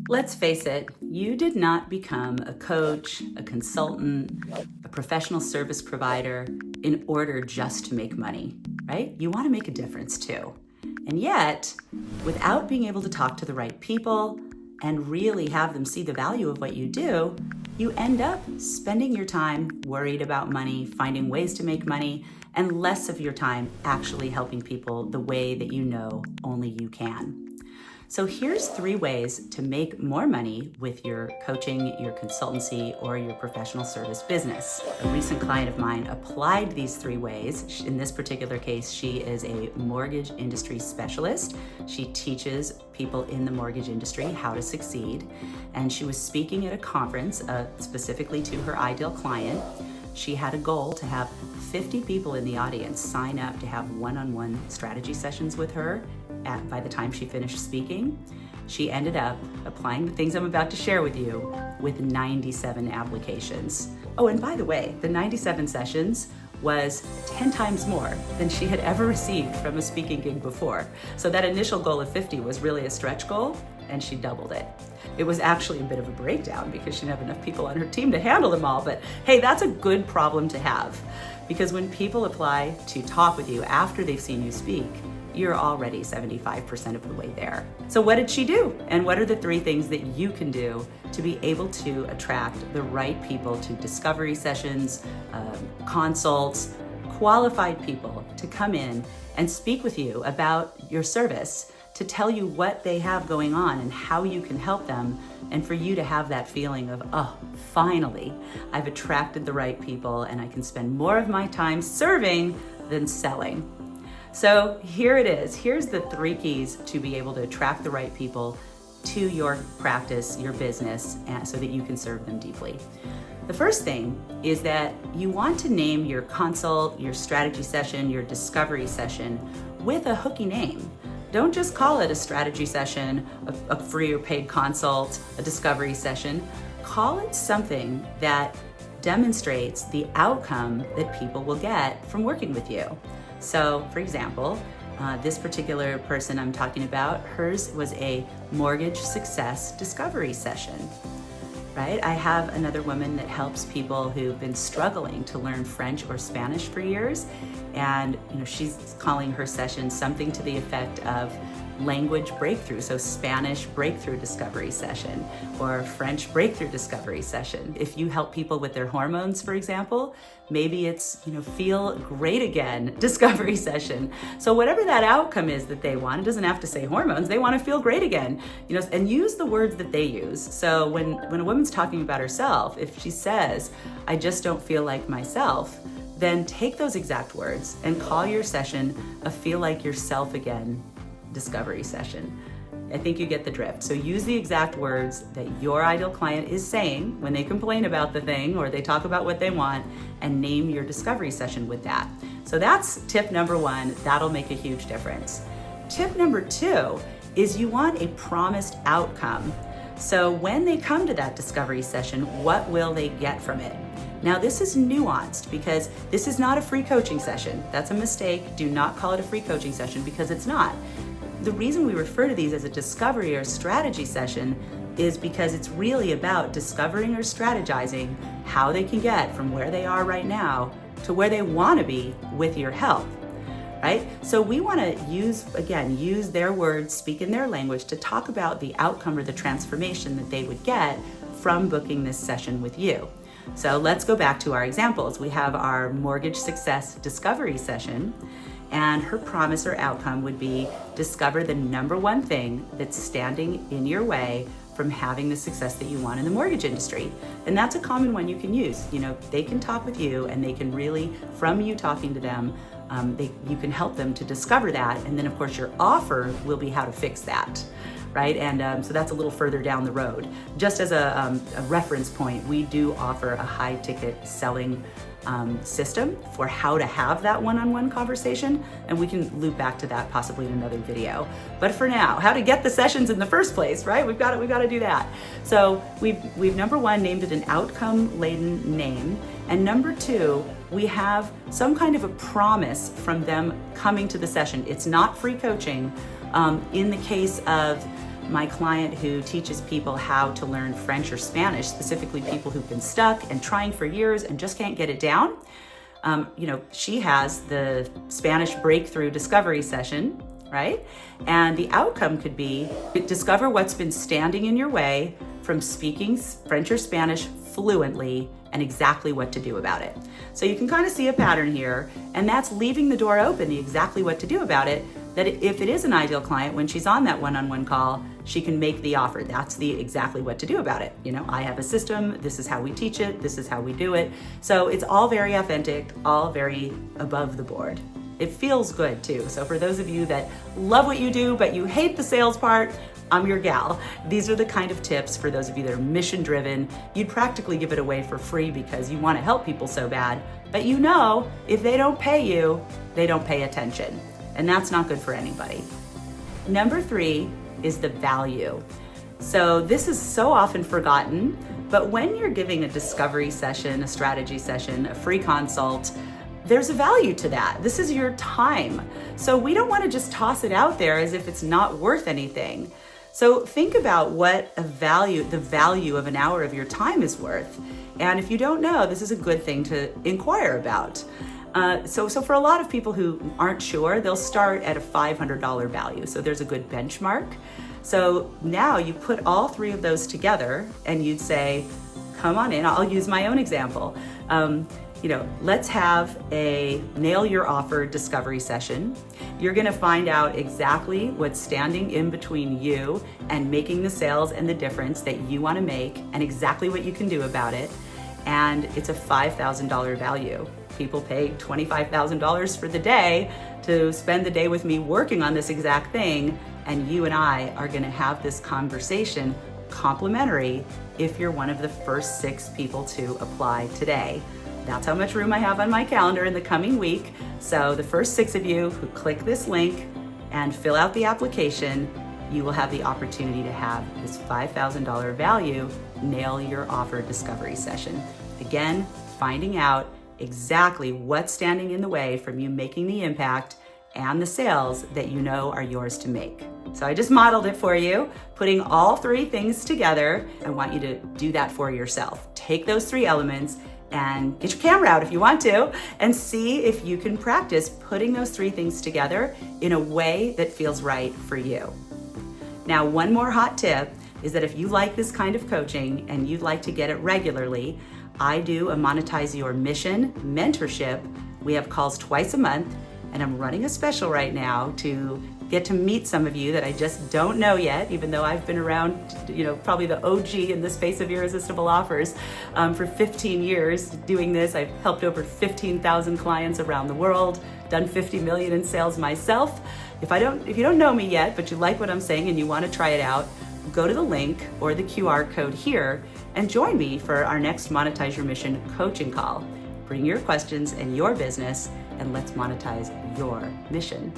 Let's face it, you did not become a coach, a consultant, a professional service provider in order just to make money, right? You want to make a difference too. And yet, without being able to talk to the right people and really have them see the value of what you do, you end up spending your time worried about money, finding ways to make money, and less of your time actually helping people the way that you know only you can. So here's 3 ways to make more money with your coaching, your consultancy, or your professional service business. A recent client of mine applied these 3 ways. In this particular case, she is a mortgage industry specialist. She teaches people in the mortgage industry how to succeed. And she was speaking at a conference specifically to her ideal client. She had a goal to have 50 people in the audience sign up to have one-on-one strategy sessions with her by the time she finished speaking. She ended up applying the things I'm about to share with you with 97 applications. Oh, and by the way, the 97 sessions was 10 times more than she had ever received from a speaking gig before. So that initial goal of 50 was really a stretch goal, and she doubled it. It was actually a bit of a breakdown because she didn't have enough people on her team to handle them all, but hey, that's a good problem to have, because when people apply to talk with you after they've seen you speak, you're already 75% of the way there. So what did she do? And what are the 3 things that you can do to be able to attract the right people to discovery sessions, consults, qualified people to come in and speak with you about your service, to tell you what they have going on and how you can help them, and for you to have that feeling of, oh, finally, I've attracted the right people and I can spend more of my time serving than selling. So here it is. Here's the 3 keys to be able to attract the right people to your practice, your business, so that you can serve them deeply. The first thing is that you want to name your consult, your strategy session, your discovery session with a hooky name. Don't just call it a strategy session, a free or paid consult, a discovery session. Call it something that demonstrates the outcome that people will get from working with you. So, for example, this particular person I'm talking about, hers was a mortgage success discovery session, right? I have another woman that helps people who've been struggling to learn French or Spanish for years, and she's calling her session something to the effect of language breakthrough, so Spanish breakthrough discovery session or French breakthrough discovery session. If you help people with their hormones, for example, maybe it's feel great again discovery session. So whatever that outcome is that they want, it doesn't have to say hormones, they want to feel great again, and use the words that they use. So when a woman's talking about herself, if she says, I just don't feel like myself, then take those exact words and call your session a feel like yourself again discovery session. I think you get the drift. So use the exact words that your ideal client is saying when they complain about the thing or they talk about what they want, and name your discovery session with that. So that's tip number 1. That'll make a huge difference. Tip number 2 is you want a promised outcome. So when they come to that discovery session, what will they get from it? Now this is nuanced because this is not a free coaching session. That's a mistake. Do not call it a free coaching session because it's not. The reason we refer to these as a discovery or strategy session is because it's really about discovering or strategizing how they can get from where they are right now to where they want to be with your help, right? So we want to use their words, speak in their language to talk about the outcome or the transformation that they would get from booking this session with you. So let's go back to our examples. We have our mortgage success discovery session, and her promise or outcome would be discover the number 1 thing that's standing in your way from having the success that you want in the mortgage industry. And that's a common one you can use. They can talk with you and they can really, from you talking to them, you can help them to discover that. And then of course your offer will be how to fix that, right? And so that's a little further down the road. Just as a reference point, we do offer a high ticket selling system for how to have that one-on-one conversation, and we can loop back to that possibly in another video. But for now, how to get the sessions in the first place, right? We've got to do that. So we've number 1 named it an outcome-laden name, and number 2, we have some kind of a promise from them coming to the session. It's not free coaching. In the case of my client who teaches people how to learn French or Spanish, specifically people who've been stuck and trying for years and just can't get it down. She has the Spanish Breakthrough Discovery Session, right? And the outcome could be discover what's been standing in your way from speaking French or Spanish fluently and exactly what to do about it. So you can kind of see a pattern here, and that's leaving the door open to exactly what to do about it, that if it is an ideal client, when she's on that one-on-one call, she can make the offer. That's the exactly what to do about it. I have a system, this is how we teach it, this is how we do it. So it's all very authentic, all very above the board. It feels good too. So for those of you that love what you do, but you hate the sales part, I'm your gal. These are the kind of tips for those of you that are mission driven. You'd practically give it away for free because you want to help people so bad, but if they don't pay you, they don't pay attention. And that's not good for anybody. Number 3 is the value. So this is so often forgotten, but when you're giving a discovery session, a strategy session, a free consult, there's a value to that. This is your time. So we don't want to just toss it out there as if it's not worth anything. So think about what the value of an hour of your time is worth. And if you don't know, this is a good thing to inquire about. So for a lot of people who aren't sure, they'll start at a $500 value. So there's a good benchmark. So now you put all 3 of those together and you'd say, come on in, I'll use my own example. Let's have a nail your offer discovery session. You're gonna find out exactly what's standing in between you and making the sales and the difference that you wanna make and exactly what you can do about it. And it's a $5,000 value. People pay $25,000 for the day to spend the day with me working on this exact thing. And you and I are gonna have this conversation complimentary if you're one of the first 6 people to apply today. That's how much room I have on my calendar in the coming week. So the first 6 of you who click this link and fill out the application, you will have the opportunity to have this $5,000 value nail your offer discovery session. Again, finding out exactly what's standing in the way from you making the impact and the sales that you know are yours to make. So I just modeled it for you, putting all 3 things together. I want you to do that for yourself. Take those 3 elements and get your camera out if you want to, and see if you can practice putting those 3 things together in a way that feels right for you. Now, one more hot tip is that if you like this kind of coaching and you'd like to get it regularly, I do a Monetize Your Mission Mentorship. We have calls twice a month, and I'm running a special right now to get to meet some of you that I just don't know yet, even though I've been around, probably the OG in the space of irresistible offers for 15 years doing this. I've helped over 15,000 clients around the world, done 50 million in sales myself. If you don't know me yet, but you like what I'm saying and you want to try it out, go to the link or the QR code here and join me for our next Monetize Your Mission coaching call. Bring your questions and your business, and let's monetize your mission.